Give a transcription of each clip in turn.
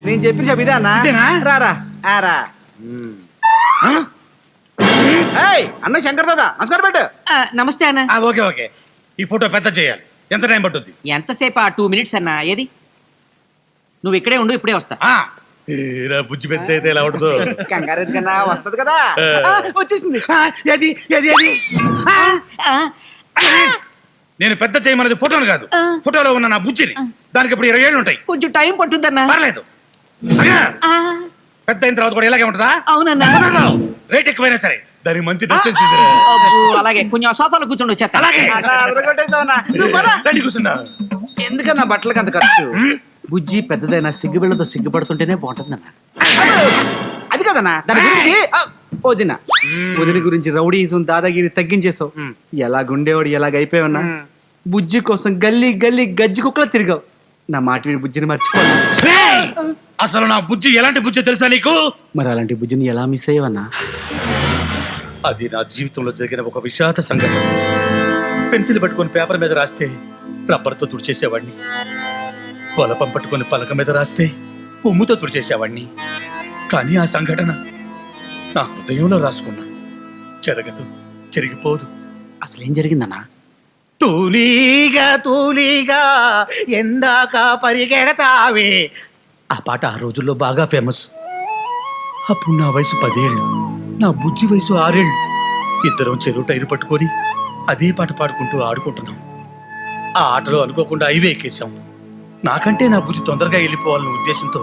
నేను చెప్పిన చెప్పు ఇదే అన్నా. ఇదేనా? రారా ఆరా. ఏయ్ అన్న శంకర్ దాదా నమస్కారం పెట్టు. నమస్తే అన్న. ఓకే ఓకే, ఈ ఫోటో పెద్ద చేయాలి. ఎంత టైం పట్టుద్ది? ఎంతసేపు? 2 minutes అన్న. ఏది నువ్వు ఇక్కడే ఉండు, ఇప్పుడే వస్తా. బుజ్జి పెద్ద అయితే ఎలా ఉంటుందో. కంగారు ఎందుకన్నా, వస్తది కదా. వచ్చేసింది. ఏది ఏది ఏది? నేను పెద్ద చేయమన్నది ఫోటోను కాదు, ఫోటోలో ఉన్న నా బుజ్జిని. దానికి ఇప్పుడు 20 ఏళ్ళు ఉంటాయి. కొంచెం టైం పట్టుద్దన్నా. పర్లేదు, పెద్ద అయిన తర్వాత కూడా ఇలాగే ఉంటుందా? అవునన్నా. రేట్ ఎక్కువైనా సరే దానికి మంచి డ్రెస్ అలాగే కొంచెం సోఫాలో కూర్చోండి, వచ్చేస్తా. అలాగే కూర్చుందా? ఎందుకన్నా బట్టలకి అంత ఖర్చు? బుజ్జి పెద్దదైనా సిగ్గుబిళ్ళతో సిగ్గుపడుతుంటేనే బాగుంటుందన్న. అది కదన్నా దాని గురించి. వదిన వదిన గురించి రౌడీసం దాదాగిరి తగ్గించేసావు. ఎలాగుండేవాడు ఎలాగైపోయావన్నా. బుజ్జి కోసం గల్లీ గల్లీ గజ్జి కుక్కలా తిరిగావు. నా మాట విని బుజ్జిని మర్చిపోను. అసలు నా బుజ్జి ఎలాంటి బుజ్జి తెలుసా నీకు? మరి అలాంటి బుజ్జిని ఎలా మిస్ అయ్యావన్నా? అది నా జీవితంలో జరిగిన ఒక విషాద సంఘటన. పెన్సిల్ పట్టుకొని పేపర్ మీద రాస్తే రబ్బర్తో తుడిచేసేవాడిని. పొలపం పట్టుకొని పలక మీద రాస్తే ఉమ్ముతో తుడిచేసేవాడిని. కానీ ఆ సంఘటన నా హృదయంలో రాసుకున్నా. జరగదు, జరిగిపోదు. అసలు ఏం జరిగిందన్నా? తూలీగా తూలీగా ఎందాక పరిగెడతావే. ఆ పాట ఆ రోజుల్లో బాగా ఫేమస్. అప్పుడు నా వయసు 10 ఏళ్ళు, నా బుజ్జి వయసు 6 ఏళ్ళు. ఇద్దరం చెరువు టైరు పట్టుకొని అదే పాట పాడుకుంటూ ఆడుకుంటున్నాం. ఆ ఆటలో అనుకోకుండా హైవే ఎక్కేశాం. నాకంటే నా బుజ్జి తొందరగా వెళ్ళిపోవాలన్న ఉద్దేశంతో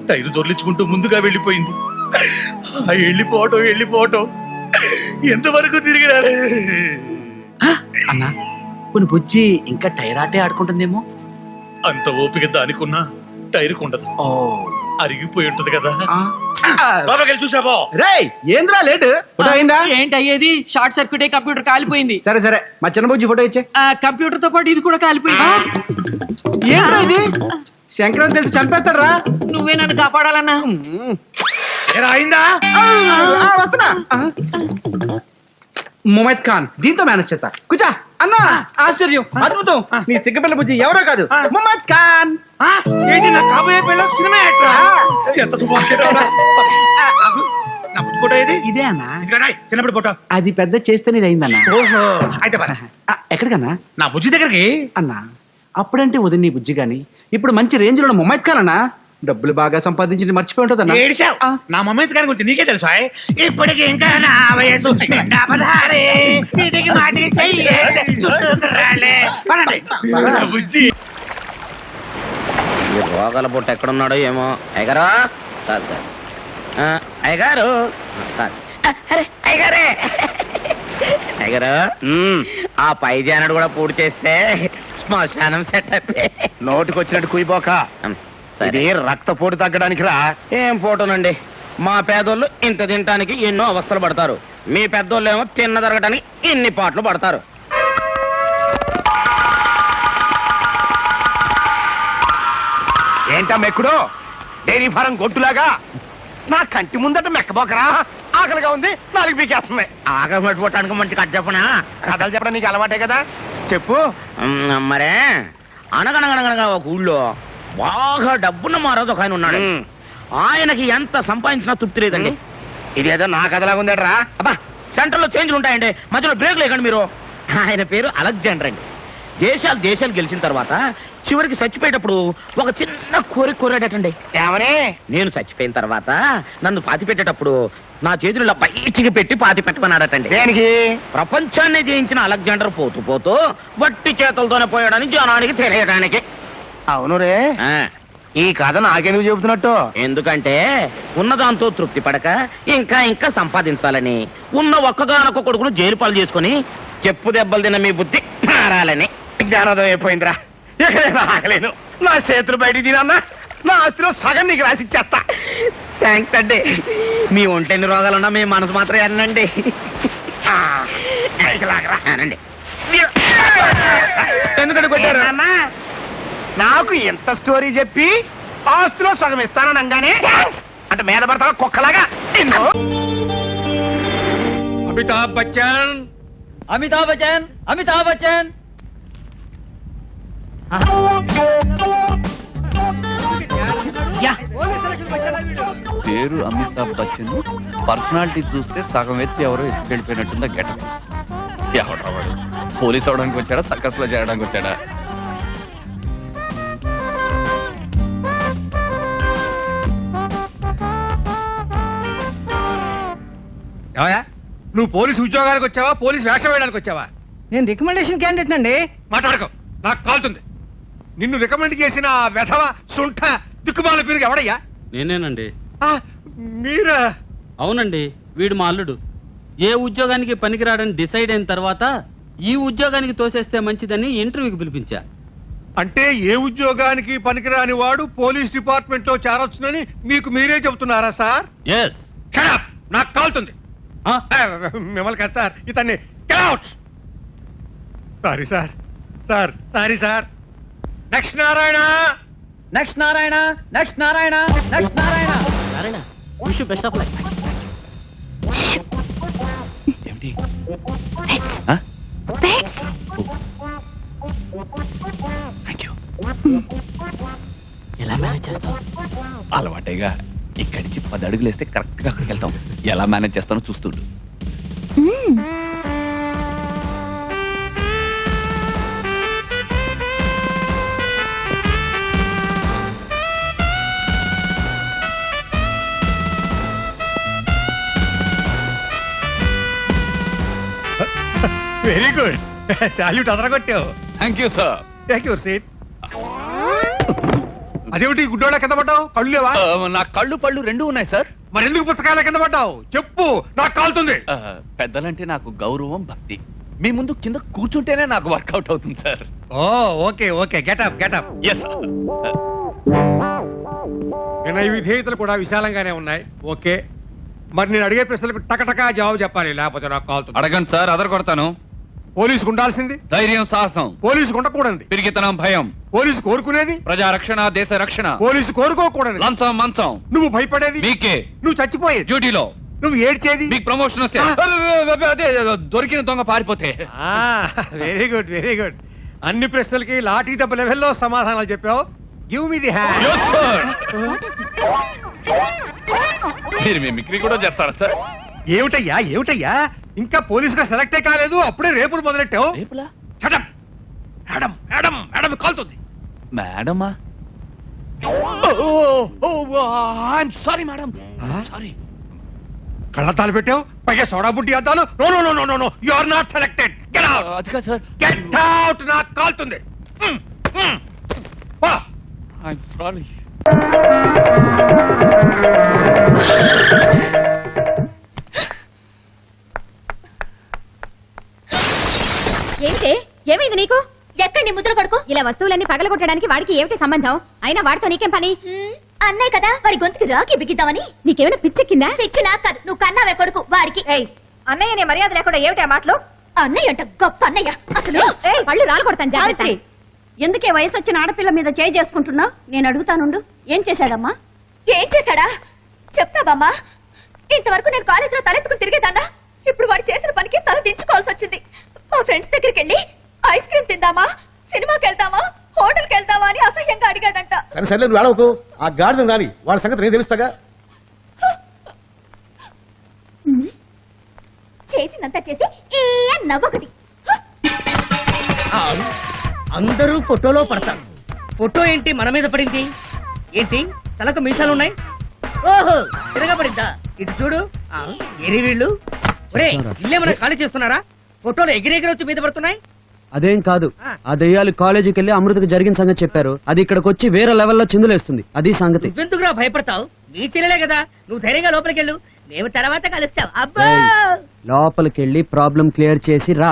టైరు దొర్లించుకుంటూ ముందుగా వెళ్ళిపోయింది. ఆ వెళ్ళిపోవటం ఎంతవరకు తిరిగి రాలేదు. అన్నా కొన్ని బుజ్జి ఇంకా టైర్ ఆటే ఆడుకుంటుందేమో. అంత ఓపిక దానికున్నా టైరుకు ఉండదు. అరిగిపోయి ఉంటది కదా. బాబాకెళ్ళి చూసావో? రేయ్ ఏంద్రా లేట్? ఫోటో అయిందా? ఏంటి అయ్యేది? షార్ట్ సర్క్యూట్ అయ్యి కంప్యూటర్ కాలిపోయింది. సరే సరే మా చిన్న బుజ్జి ఫోటో ఇచ్చే. కంప్యూటర్ తో పాటు ఇది కూడా కాలిపోయింది. ఏంద్రా ఇది? శంకరం తెలిసి చంపేస్తాడు రా. నువ్వే నన్ను కాపాడాలన్నా. అయిందా? వస్తున్నా. ముమైద్ ఖాన్ దీంతో మేనేజ్ చేస్తా. కూర్చో అన్నా. ఆశ్చర్యం, అద్భుతం. నీ సిగ్గపిల్ల బుజ్జి ఎవరో కాదు, ముమైద్ ఖాన్. ఏంటి నా కాబోయే పిల్ల సినిమా యాక్టర్? ఎంత శుభాకాంక్షలు. నా బుజ్జి ఫోటో ఏది? ఇదే అన్నా. చిన్నప్పుడు ఫోటో. అది పెద్ద చేస్తేనే ఇది అయిందన్నా. ఓహో, అయితే ఎక్కడికన్నా? నా బుజ్జి దగ్గరికి. అన్నా అప్పుడంటే వదిన నీ బుజ్జి గాని ఇప్పుడు మంచి రేంజ్ లో ముమైద్ ఖాన్ అన్నా. డబ్బులు బాగా సంపాదించి మర్చిపోయి ఉంటుందన్నా. నా మమ్మీ గారి గురించి నీకే తెలుసా? ఇప్పటికి ఇంకా నా వయసు బుజ్జి. రోగాల బుట్ట ఎక్కడున్నాడో ఏమో. అయ్యగారా అయ్యగారు, అయ్యగారే అయ్యగారు, ఆ పై జానడు కూడా పూర్తి చేస్తే శ్మశానం సెట్ అయిపోయి. నోటికొచ్చినట్టు కుయిపోక. ఇది రక్తపోటు తగ్గడానికి రా. ఏం ఫోటోనండి, మా పేదోళ్ళు ఇంత తినటానికి ఎన్నో అవస్థలు పడతారు, మీ పెద్దోళ్ళు ఏమో తిన్న జరగటానికి ఇన్ని పాటలు పడతారు. ఏంటా మెక్కుడు? డైరీ ఫారం గొట్టులాగా నా కంటి ముందట మెక్కబోకరా. ఆకలిగా ఉంది, 4 పీకేస్తుంది. ఆకలి పట్టుకోవటానికి మంచి కథ చెప్పనా? కథలు చెప్పడం నీకు అలవాటే కదా, చెప్పు. మరే అనగనగనగనగా ఒక ఊళ్ళో బాగా డబ్బున్న మారోజు ఒక ఆయన ఉన్నాడు. ఆయనకి ఎంత సంపాదించినా తృప్తి లేదండి. ఇదేదో నా కథలాగా ఉందట్రా. అబ్బా, సెంటర్లో చేంజ్లు ఉంటాయండి, మధ్యలో బ్రేక్ లేకండి మీరు. ఆయన పేరు అలెగ్జాండర్ అండి. దేశాలు గెలిచిన తర్వాత చివరికి చచ్చిపోయేటప్పుడు ఒక చిన్న కోరాడటండి. ఏమని? నేను చచ్చిపోయిన తర్వాత నన్ను పాతి పెట్టేటప్పుడు నా చేతులు ఇలా బయటికి పెట్టి పాతి పెట్టమన్నాడటండి. దేనికి? ప్రపంచాన్ని జయించిన అలెగ్జాండర్ పోతూ పోతూ వట్టి చేతులతోనే పోయాడని జనానికి తెలియడానికి. అవును రే, ఈ కథ నాకెందుకు చెబుతున్నట్టు? ఎందుకంటే ఉన్నదాంతో తృప్తి పడక ఇంకా సంపాదించాలని, ఉన్న ఒక్కగానొక్క కొడుకును జైలు పాలు చేసుకుని చెప్పు దెబ్బలు తిన్న మీ బుద్ధి మారాలని. జ్ఞానోదయం అయిపోయిందిరా. ఎక్కడైనా ఆగలేను. నా చేతులు బయటికి తినన్నా నా ఆస్తిలో సగం నీకు రాసిచ్చేస్తా. థ్యాంక్స్ అండి. మీ ఒంటెన్ని రోగాలున్నా మీ మనసు మాత్రం అనండి. అనండి. ఎందుకంటే కొట్టారు అన్నా? నాకు ఎంత స్టోరీ చెప్పి ఆస్తిలో సగం ఇస్తానని అనగానే అంటే మీద పడతా కుక్కలాగా. అమితాబ్ బచ్చన్, అమితాబ్ బచ్చన్, అమితాబ్ బచ్చన్. యా పేరు అమితాబ్ బచ్చన్, పర్సనాలిటీ చూస్తే సగం ఎత్తి ఎవరో వెళ్ళిపోయినట్టుందా గెటప్. ఎవడవాడు పోలీస్ అవడానికి వచ్చాడా, సర్కస్ లో చేరడానికి వచ్చాడా? ఏమయ్యా, నువ్వు పోలీసు ఉద్యోగానికి వచ్చావా, పోలీసు వేషం వేయడానికి వచ్చావా? నేను రికమెండేషన్ క్యాండిడేట్ అండి. మాట్లాడుకో, నాకు కాలుతుంది. నిన్ను రికమెండ్ చేసిన ఆ వెధవ సుంఠ దిక్కుమాల పేరు ఎవడయ్యా? నేనేనండి. ఆ, మీరా? అవునండి, వీడు మా అల్లుడు. ఏ ఉద్యోగానికి పనికిరాడని డిసైడ్ అయిన తర్వాత ఈ ఉద్యోగానికి తోసేస్తే మంచిదని ఇంటర్వ్యూకి పిలిపించా. అంటే ఏ ఉద్యోగానికి పనికిరాని వాడు పోలీస్ డిపార్ట్మెంట్ లో చేరొచ్చునని మీకు మీరే చెబుతున్నారా సార్? ఎస్. Shut up! నాకు కాలుతుంది. మిమ్మల్ని కదా సార్, ఇతన్ని sorry sir, sorry sir. Next Narayana. Next Narayana, next Narayana, next Narayana. Narayana, wish you best of luck. ఏమిటి? Thank you. ఎలా మేనేజ్ చేస్తావు? అలవాటేగా, ఇక్కడి నుంచి 10 అడుగులు వేస్తే కరెక్ట్ గా అక్కడికి వెళ్తాం. ఎలా మేనేజ్ చేస్తానో చూస్తుండు. Very good. సాల్యూట్ అదరగొట్టావు. Thank you sir. Thank you seat. అదేమిటి గుడ్డోళ్ళ కింద పడ్డావు? కళ్ళు లేవా? నా కళ్ళు పళ్ళు రెండూ ఉన్నాయి సార్. మరి ఎందుకు పుస్తకాల కింద పడ్డావు? చెప్పు, నాకు కాలుతుంది. పెద్దలంటే నాకు గౌరవం, భక్తి. మీ ముందు కింద కూర్చుంటేనే నాకు వర్కౌట్ అవుతుంది sir. Oh okay okay, get up get up. Yes. వినయ విధేయతలు కూడా విశాలంగానే ఉన్నాయి. ఓకే, మరి నేను అడిగే ప్రశ్నలకు టకటకా జవాబు చెప్పాలి, లేకపోతే నాకు కాలుతుంది. అడగండి సార్, అదర కొడతాను. పోలీసుకు ఉండాల్సింది ధైర్యం, సాహసం, పోలీసుకు ఉండకూడదు. పిరిగితనం, భయం. పోలీసు కోరుకునేది ప్రజా రక్షణ, దేశ రక్షణ. పోలీసు కోరుకోకూడదు. లంచం, మంచం. నువ్వు భయపడేది మీకే. నువ్వు చచ్చిపోయేది. డ్యూటీలో నువ్వు ఏడ్చేది. మీకు ప్రమోషన్ వస్తే అదే దొరికిన దొంగ పారిపోతే. Very good very good. అన్ని ప్రశ్నలకి లాఠీ దెబ్బ లెవెల్లో సమాధానాలు చెప్పావు. Give me the hand. Yes, sir. మీరు మిమిక్రీ కూడా చేస్తారా సార్? ఏమిటయ్యా ఏమిటయ్యా, ఇంకా పోలీసుగా సెలెక్టే కాలేదు, అప్పుడే రేపులు మొదలెట్టావు. రేపులా? మేడం మేడం మేడం కాలుతుంది. మేడమా? Sorry madam, sorry. కళ్ళద్దాలు పెట్టావు, పైగా సోడా బుట్టి అద్దాలు. No no no no no, you are not selected. Get out. అది కాదు సార్. Get out. నాకు కాలుతుంది. వా. I'm sorry. ఏంటే, ఏమైంది నీకు? ఎక్కడ నీ ముద్ర కొడుకు? ఇలా వస్తువులన్నీ పగలగొట్టడానికి వాడికి ఏమిటి సంబంధం? అయినా వాడితో నీకేం పని? అన్నయ్య కదా, వాడి గొంతుకి రాకి బిగిద్దామని. నీకేమైనా పిచ్చెక్కిందా? పిచ్చి నాకు కాదు, నువ్వు కన్నావే కొడుకు వాడికి. అన్నయ్య నీ మర్యాద లేకుండా ఏమిటి ఆ మాటలు? అన్నయ్య అంట గొప్ప అన్నయ్య. అసలు పళ్ళు రాలు కొడతాను జాగ్రత్త. ఎందుకే వయసు వచ్చిన ఆడపిల్ల మీద చేయి చేసుకుంటున్నా? నేను అడుగుతానుండు. ఏం చేశాడమ్మా? ఏం చేశాడా చెప్తావమ్మా. ఇంతవరకు నేను కాలేజీలో తలెత్తుకుని తిరిగేదాన్నా. ఇప్పుడు వాడు చేసిన పనికి తల దించుకోవాల్సి వచ్చింది. మా ఫ్రెండ్స్ దగ్గరికి వెళ్ళి ఐస్ క్రీమ్ తిందామా, సినిమాకి వెళ్దామా, హోటల్కి వెళ్దామా అని అసహ్యంగా అడిగాడంట. సరే సరే, నువ్వు అడవకు. ఆ గాడిద రాని వాడి సంగతి నేను తెలుస్తాగా. చేసినంత చేసి ఏ నవ్వొకటి. అందరూ ఫోటోలో పడతారు. ఫోటో ఏంటి మన మీద పడింది? ఏంటి తలకు మీసాలు ఉన్నాయి? ఓహో, తిరగబడిందా? ఇటు చూడు. ఏరి వీళ్ళు. ఒరే, ఇల్లేమన్నా ఖాళీ చేస్తున్నారా? ఫోటోలు ఎగిరెగిరి వచ్చి మీద పడుతున్నాయి. అదేం కాదు, ఆ దెయ్యాలు కాలేజీకి వెళ్ళి అమృతకు జరిగిన సంగతి చెప్పారు. అది ఇక్కడికి వచ్చి వేరే లెవెల్లో చిందులేస్తుంది. అది సంగతి. నువ్వెందుకురా భయపడతావు? నీ చెల్లెలే కదా, నువ్వు ధైర్యంగా లోపలికి వెళ్ళు. మేము తర్వాత కలుస్తావు. అబ్బా, లోపలికి వెళ్ళి ప్రాబ్లం క్లియర్ చేసి రా.